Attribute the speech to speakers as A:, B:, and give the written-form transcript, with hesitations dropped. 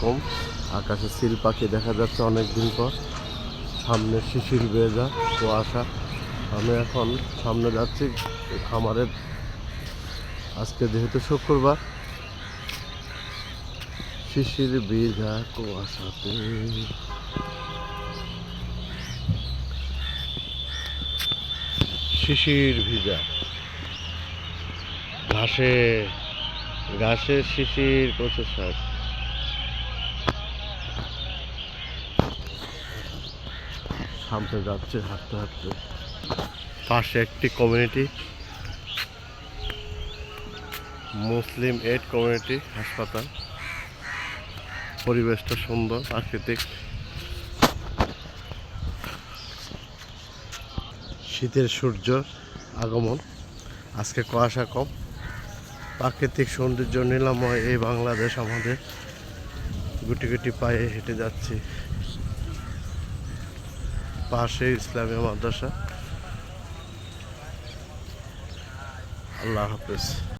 A: কম। আকাশে চিল পাখি দেখা যাচ্ছে অনেক দিন পর। সামনে শিশির ভেজা কুয়াশা। আমি এখন সামনে যাচ্ছি খামারের। আজকে যেহেতু শুক্রবার, শিশির ভেজা কুয়াশাতে শিশির ভিজা ঘাসে ঘাসে শিশির কচু শাক। সামনে যাচ্ছে হাঁটতে হাঁটতে। পাশে একটি কমিউনিটি, মুসলিম এইড কমিউনিটি হাসপাতাল। পরিবেশটা সুন্দর, প্রাকৃতিক। শীতের সূর্যের আগমন, আজকে কুয়াশা কম। প্রাকৃতিক সৌন্দর্য নীলাময় এই বাংলাদেশ আমাদের। গুটি গুটি পায়ে হেঁটে যাচ্ছি। পাশে ইসলামী মাদ্রাসা। আল্লাহ হাফেজ।